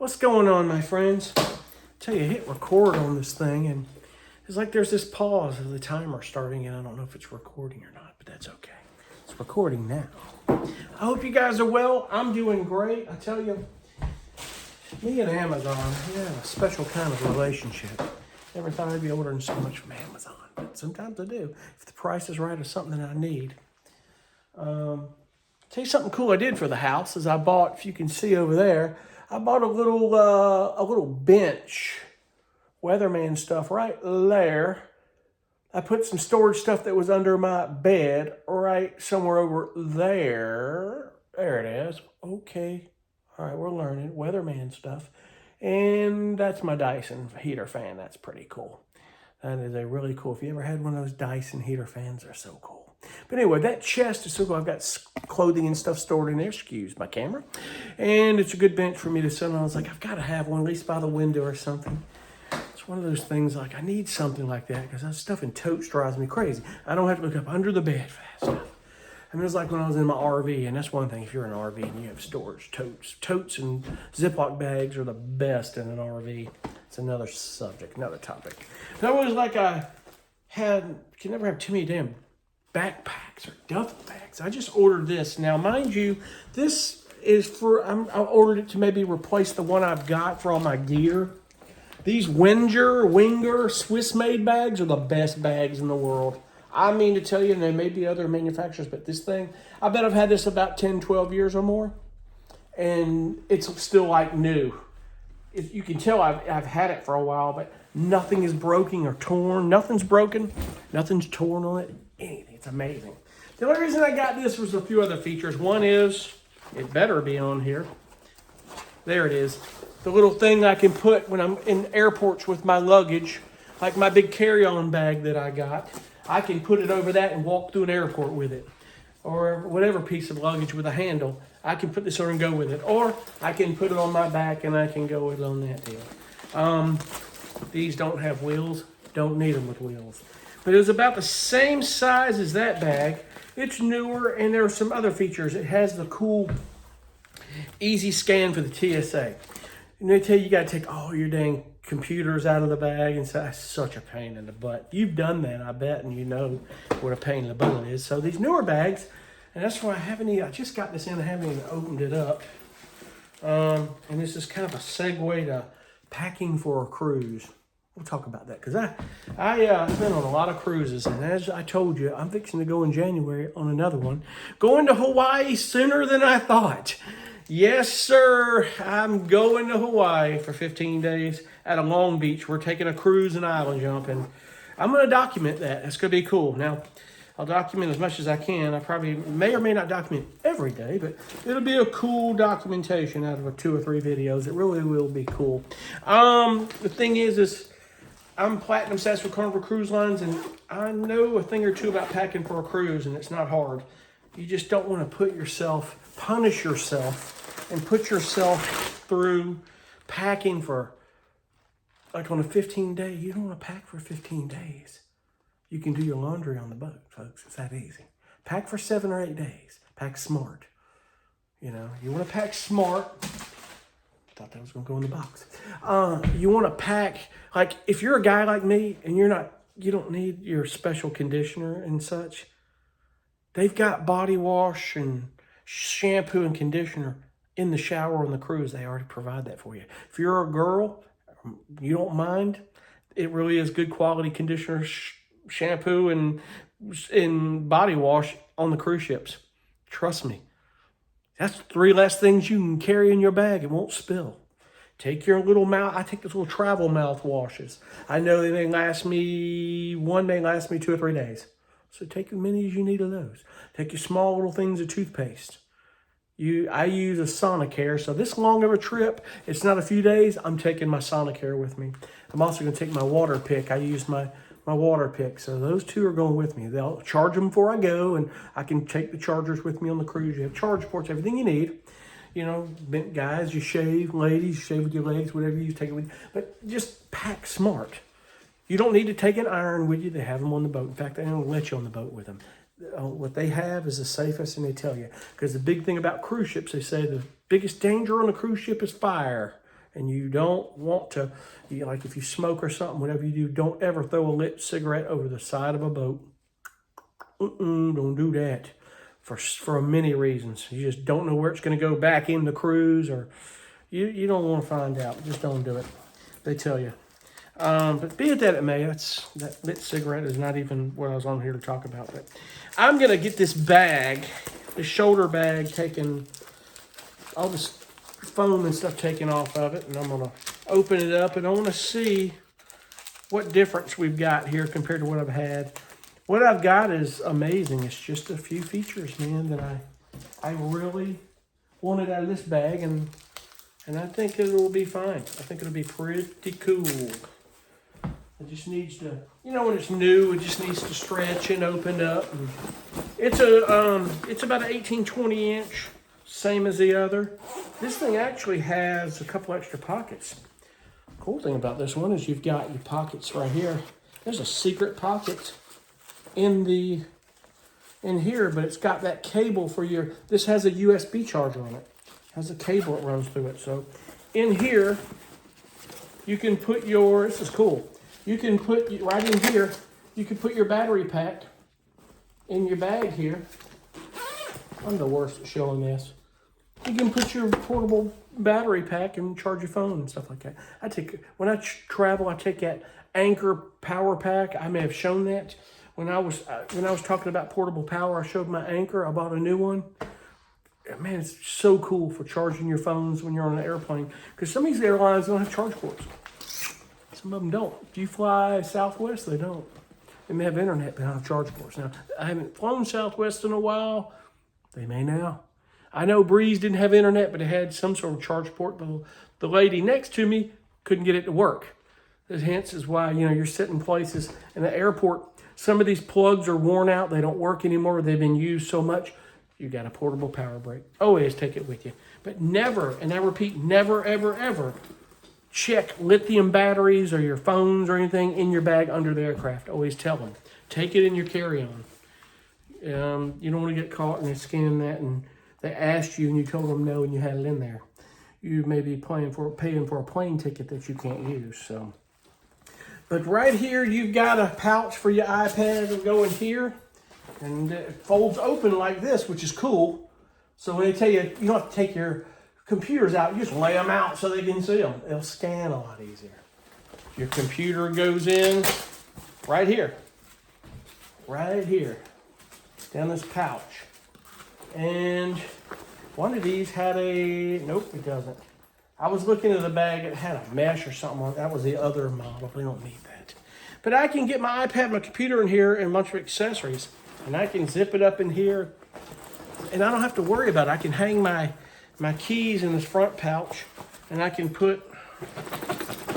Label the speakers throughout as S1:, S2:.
S1: What's going on, my friends? Tell you, hit record on this thing, and it's like there's this pause of the timer starting, and I don't know if it's recording or not, but that's okay. It's recording now. I hope you guys are well. I'm doing great. I tell you, me and Amazon, we have a special kind of relationship. Never thought I'd be ordering so much from Amazon, but sometimes I do. If the price is right or something that I need. Tell you something cool I did for the house is I bought, if you can see over there, I bought a little bench, weatherman stuff right there. I put some storage stuff that was under my bed right somewhere over there. There it is. Okay. All right, we're learning weatherman stuff. And that's my Dyson heater fan. That's pretty cool. That is a really cool. If you ever had one of those Dyson heater fans, they're so cool. But anyway, that chest is so cool. I've got clothing and stuff stored in there. Excuse my camera. And it's a good bench for me to sit on. I was like, I've got to have one, at least by the window or something. It's one of those things like I need something like that because that stuff in totes drives me crazy. I don't have to look up under the bed fast enough. I mean, it's like when I was in my RV, and that's one thing. If you're in an RV and you have storage, totes and Ziploc bags are the best in an RV. It's another subject, another topic. But I was like, can never have too many damn backpacks or duffel bags. I just ordered this. Now, mind you, this is for, I ordered it to maybe replace the one I've got for all my gear. These Wenger Swiss-made bags are the best bags in the world. I mean to tell you, and there may be other manufacturers, but this thing, I bet I've had this about 10, 12 years or more. And it's still like new. You can tell I've had it for a while, but nothing is broken or torn. Nothing's broken. Nothing's torn on it. Anything. It's amazing. The only reason I got this was a few other features. One is, it better be on here. There it is. The little thing I can put when I'm in airports with my luggage, like my big carry-on bag that I got. I can put it over that and walk through an airport with it. Or whatever piece of luggage with a handle. I can put this on and go with it. Or I can put it on my back and I can go with it on that deal. These don't have wheels. Don't need them with wheels. But it was about the same size as that bag. It's newer and there are some other features. It has the cool easy scan for the TSA. And they tell you got to take all your dang computers out of the bag, and so that's such a pain in the butt. You've done that, I bet, and you know what a pain in the butt it is. So these newer bags, and that's why I just got this in, I haven't even opened it up. And this is kind of a segue to packing for a cruise. We'll talk about that, because I've been on a lot of cruises, and as I told you, I'm fixing to go in January on another one. Going to Hawaii sooner than I thought. Yes, sir. I'm going to Hawaii for 15 days at a Long Beach. We're taking a cruise and island jumping. I'm going to document that. That's going to be cool. Now, I'll document as much as I can. I probably may or may not document every day, but it'll be a cool documentation out of 2 or 3 videos. It really will be cool. The thing is I'm platinum obsessed with Carnival Cruise Lines, and I know a thing or two about packing for a cruise, and it's not hard. You just don't want to punish yourself and put yourself through packing for, like on a 15-day, you don't want to pack for 15 days. You can do your laundry on the boat, folks. It's that easy. Pack for 7 or 8 days. Pack smart. You know, you want to pack smart. Thought that was going to go in the box. You want to pack, like if you're a guy like me and you don't need your special conditioner and such, they've got body wash and shampoo and conditioner in the shower on the cruise. They already provide that for you. If you're a girl, you don't mind. It really is good quality conditioner, shampoo, and body wash on the cruise ships. Trust me. That's 3 less things you can carry in your bag. It won't spill. Take your little I take those little travel mouthwashes. I know one may last me 2 or 3 days. So take as many as you need of those. Take your small little things of toothpaste. I use a Sonicare, so this long of a trip, it's not a few days, I'm taking my Sonicare with me. I'm also going to take my water pick. I use my water pick, so those 2 are going with me. They'll charge them before I go, and I can take the chargers with me on the cruise. You have charge ports, everything you need. You know, guys, you shave. Ladies, you shave with your legs, whatever you take it with you. But just pack smart. You don't need to take an iron with you. They have them on the boat. In fact, they don't let you on the boat with them. What they have is the safest, and they tell you. Because the big thing about cruise ships, they say the biggest danger on a cruise ship is fire. And you don't want to, like if you smoke or something, whatever you do, don't ever throw a lit cigarette over the side of a boat. Don't do that for many reasons. You just don't know where it's going to go back in the cruise, or you don't want to find out. Just don't do it. They tell you. But be it that it may, that lit cigarette is not even what I was on here to talk about. But I'm going to get this bag, the shoulder bag, taken, all this foam and stuff taken off of it, and I'm going to open it up, and I want to see what difference we've got here compared to what I've had. What I've got is amazing. It's just a few features, man, that I really wanted out of this bag, and I think it will be fine. I think it'll be pretty cool. It just needs to, when it's new, it just needs to stretch and open up. And it's about an 18-20 inch, same as the other. This thing actually has a couple extra pockets. Cool thing about this one is you've got your pockets right here. There's a secret pocket in here, but it's got that cable for this has a USB charger on it. It has a cable that runs through it. So in here, you can put this is cool. You can put, right in here, you can put your battery pack in your bag here. I'm the worst at showing this. You can put your portable battery pack and charge your phone and stuff like that. When I travel, I take that Anchor power pack. I may have shown that. When I was talking about portable power, I showed my Anchor. I bought a new one. Man, it's so cool for charging your phones when you're on an airplane. Because some of these airlines don't have charge ports. Some of them don't. If you fly Southwest, they don't. They may have internet, but they don't have charge ports. Now, I haven't flown Southwest in a while. They may now. I know Breeze didn't have internet, but it had some sort of charge port. But the lady next to me couldn't get it to work. Hence is why, you're sitting places in the airport. Some of these plugs are worn out. They don't work anymore. They've been used so much. You got a portable power brick. Always take it with you. But never, and I repeat, never, ever, ever check lithium batteries or your phones or anything in your bag under the aircraft. Always tell them. Take it in your carry-on. You don't want to get caught and they scan that and they asked you and you told them no and you had it in there. You may be paying for a plane ticket that you can't use. So, but right here you've got a pouch for your iPad and go in here, and it folds open like this, which is cool. So when they tell you you don't have to take your computers out, you just lay them out so they can see them. It'll scan a lot easier. Your computer goes in right here, down this pouch. And one of these had nope, it doesn't. I was looking at the bag, it had a mesh or something on it. That was the other model. We don't need that. But I can get my iPad, my computer in here, and a bunch of accessories. And I can zip it up in here. And I don't have to worry about it. I can hang my keys in this front pouch. And I can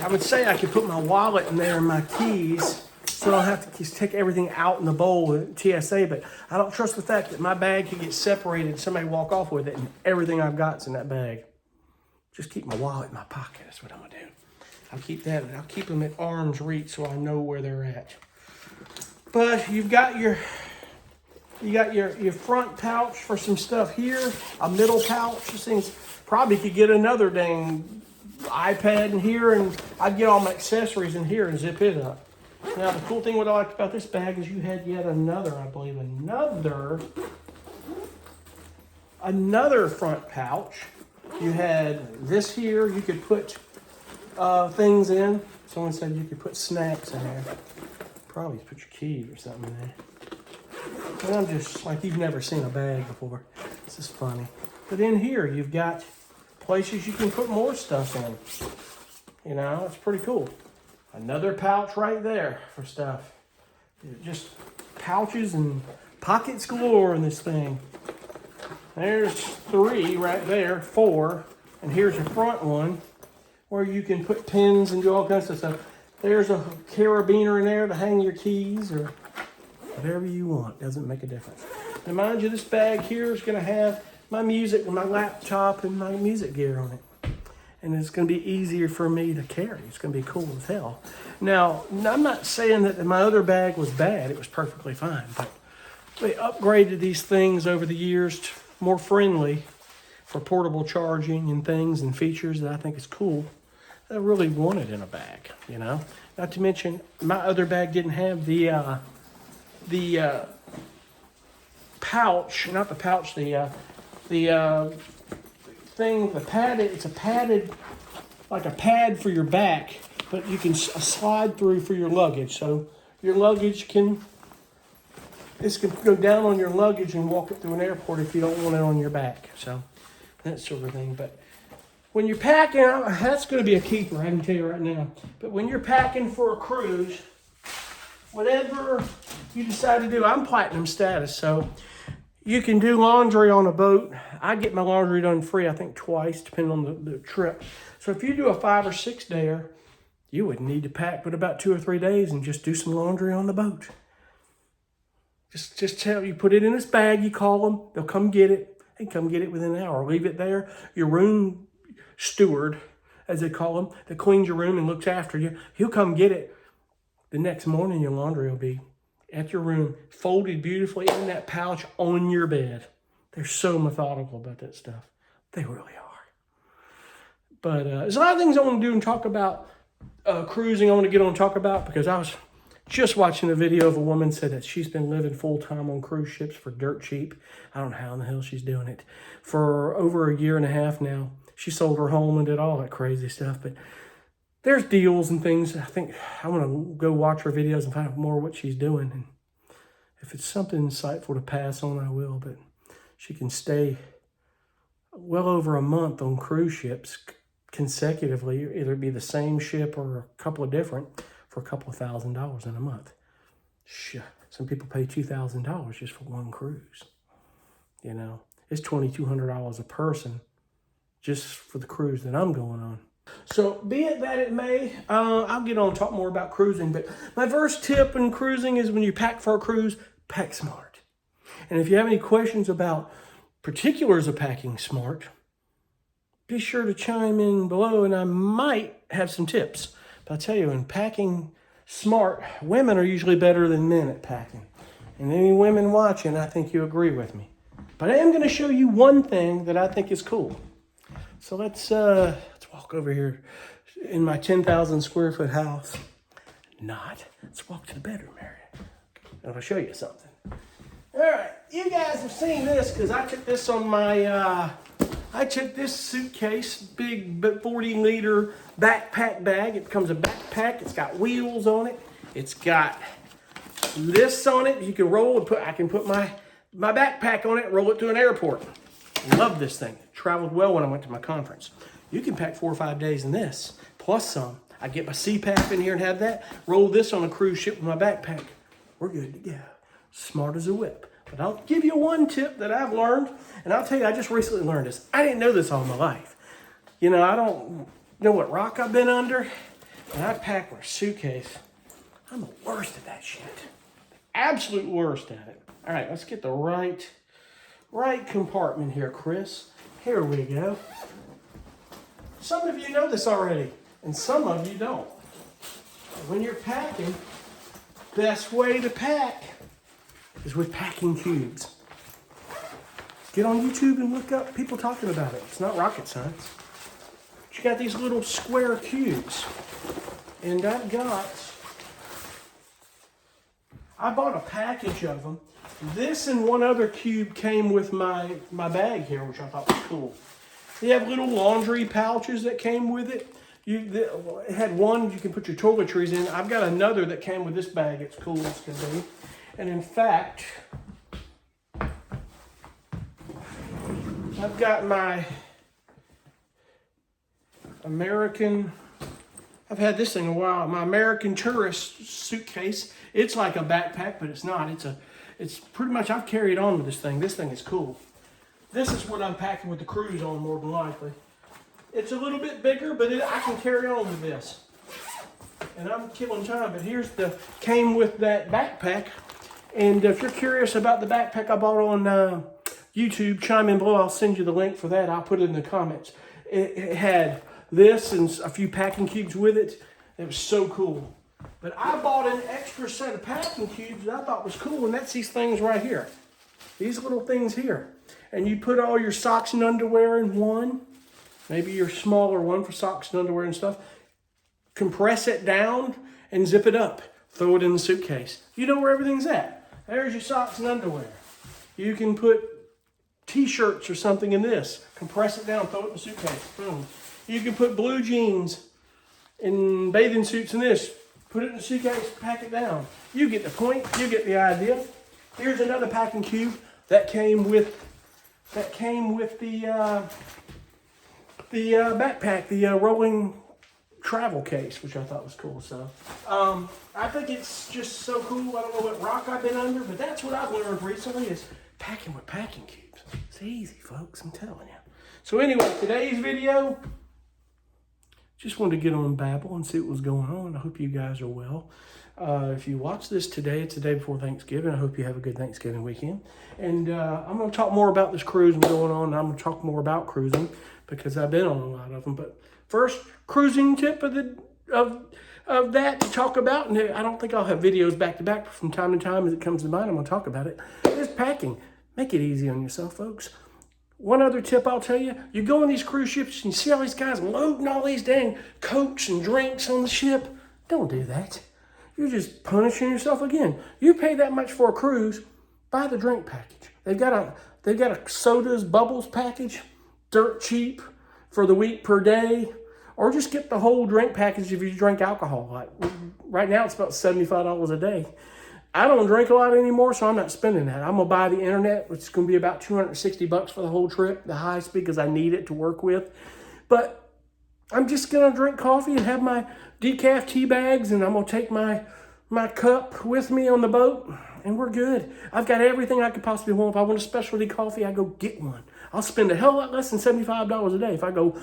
S1: I would say I could put my wallet in there and my keys. So I don't have to just take everything out in the bowl with TSA. But I don't trust the fact that my bag can get separated and somebody walk off with it and everything I've got's in that bag. Just keep my wallet in my pocket. That's what I'm going to do. I'll keep that, and I'll keep them at arm's reach so I know where they're at. But you've got your front pouch for some stuff here, a middle pouch. These things probably could get another dang iPad in here, and I'd get all my accessories in here and zip it up. Now, the cool thing what I liked about this bag is you had yet another, I believe, another front pouch. You had this here. You could put things in. Someone said you could put snacks in there. Probably put your keys or something in there. And I'm just like, you've never seen a bag before. This is funny. But in here, you've got places you can put more stuff in. It's pretty cool. Another pouch right there for stuff. Just pouches and pockets galore in this thing. There's 3 right there, 4. And here's your front one where you can put pins and do all kinds of stuff. There's a carabiner in there to hang your keys or whatever you want. Doesn't make a difference. Now, mind you, this bag here is going to have my music and my laptop and my music gear on it. And it's going to be easier for me to carry. It's going to be cool as hell. Now, I'm not saying that my other bag was bad. It was perfectly fine. But they upgraded these things over the years to more friendly for portable charging and things and features that I think is cool. I really want it in a bag, you know. Not to mention, my other bag didn't have the pouch, not the pouch, the thing, the padded. It's a padded, like a pad for your back, but you can slide through for your luggage. So your luggage can, this can go down on your luggage and walk it through an airport if you don't want it on your back. So that sort of thing. But when you're packing, that's going to be a keeper, I can tell you right now. But when you're packing for a cruise, whatever you decide to do, I'm platinum status, so you can do laundry on a boat. I get my laundry done free, I think twice, depending on the trip. So if you do a 5 or 6 dayer, you wouldn't need to pack but about 2 or 3 days and just do some laundry on the boat. Just tell you, put it in this bag, you call them, they'll come get it. They come get it within an hour. Leave it there. Your room steward, as they call him, that cleans your room and looks after you, he'll come get it. The next morning, your laundry will be at your room, folded beautifully in that pouch on your bed. They're so methodical about that stuff. They really are. But there's a lot of things I want to do and talk about cruising. I want to get on and talk about, because I was just watching a video of a woman said that she's been living full-time on cruise ships for dirt cheap. I don't know how in the hell she's doing it. For over 1.5 years now. She sold her home and did all that crazy stuff. But there's deals and things. I think I want to go watch her videos and find out more what she's doing. And if it's something insightful to pass on, I will. But she can stay well over a month on cruise ships consecutively. Either be the same ship or a couple of different for a couple of $1,000s in a month. Sure. Some people pay $2,000 just for one cruise. You know, it's $2,200 a person just for the cruise that I'm going on. So be it that it may, I'll get on and talk more about cruising, but my first tip in cruising is when you pack for a cruise, pack smart. And if you have any questions about particulars of packing smart, be sure to chime in below and I might have some tips. But I'll tell you, in packing smart, women are usually better than men at packing. And any women watching, I think you agree with me. But I am going to show you one thing that I think is cool. So let's walk over here in my 10,000 square foot house. Let's walk to the bedroom area. And I'll show you something. All right, you guys have seen this because I took this on my, I took this suitcase, big 40-liter backpack bag. It becomes a backpack. It's got wheels on it. It's got this on it. You can roll and I can put my backpack on it and roll it to an airport. Love this thing. Traveled well when I went to my conference. You can pack 4 or 5 days in this, plus some. I get my CPAP in here and have that. Roll this on a cruise ship with my backpack. We're good to go. Smart as a whip. But I'll give you one tip that I've learned, and I'll tell you, I just recently learned this. I didn't know this all my life. You know, I don't know what rock I've been under, and I pack my suitcase. I'm the worst at that shit. The absolute worst at it. All right, let's get the right compartment here, Chris. Here we go. Some of you know this already, and some of you don't. When you're packing, best way to pack is with packing cubes. Get on YouTube and look up people talking about it. It's not rocket science. You got these little square cubes, and I bought a package of them. This and one other cube came with my bag here, which I thought was cool. They have little laundry pouches that came with it. It had one you can put your toiletries in. I've got another that came with this bag. It's cool as can be. And in fact, I've got my I've had this thing a while, my American tourist suitcase. It's like a backpack, but it's not. It's pretty much, I've carried on with this thing. This thing is cool. This is what I'm packing with the cruise on, more than likely. It's a little bit bigger, but I can carry on with this. And I'm killing time, but came with that backpack. And if you're curious about the backpack I bought on YouTube, chime in below. I'll send you the link for that. I'll put it in the comments. It had this and a few packing cubes with it. It was so cool. But I bought an extra set of packing cubes that I thought was cool, and that's these things right here. These little things here. And you put all your socks and underwear in one. Maybe your smaller one for socks and underwear and stuff. compress it down and zip it up. Throw it in the suitcase. You know where everything's at. There's your socks and underwear. You can put t-shirts or something in this. Compress it down, throw it in the suitcase. Boom. You can put blue jeans and bathing suits in this. Put it in the suitcase, pack it down. You get the point, you get the idea. Here's another packing cube that came with the backpack, the rolling travel case, which I thought was cool. So I think it's just so cool. I don't know what rock I've been under, but that's what I've learned recently is packing with packing cubes. It's easy, folks, I'm telling you. So anyway, today's video, just wanted to get on Babel and see what was going on. I hope you guys are well. If you watch this today, it's the day before Thanksgiving. I hope you have a good Thanksgiving weekend. And I'm going to talk more about this cruising going on. I'm going to talk more about cruising because I've been on a lot of them. But first, cruising tip of that to talk about, and I don't think I'll have videos back to back from time to time as it comes to mind. I'm going to talk about it. Is packing. Make it easy on yourself, folks. One other tip I'll tell you, you go on these cruise ships and you see all these guys loading all these dang Cokes and drinks on the ship. Don't do that. You're just punishing yourself again. You pay that much for a cruise, buy the drink package. They've got a sodas, bubbles package, dirt cheap for the week per day, or just get the whole drink package if you drink alcohol. Like right now it's about $75 a day. I don't drink a lot anymore, so I'm not spending that. I'm gonna buy the internet, which is gonna be about $260 for the whole trip, the high speed, because I need it to work with. But I'm just gonna drink coffee and have my decaf tea bags, and I'm gonna take my cup with me on the boat, and we're good. I've got everything I could possibly want. If I want a specialty coffee, I go get one. I'll spend a hell of a lot less than $75 a day if I go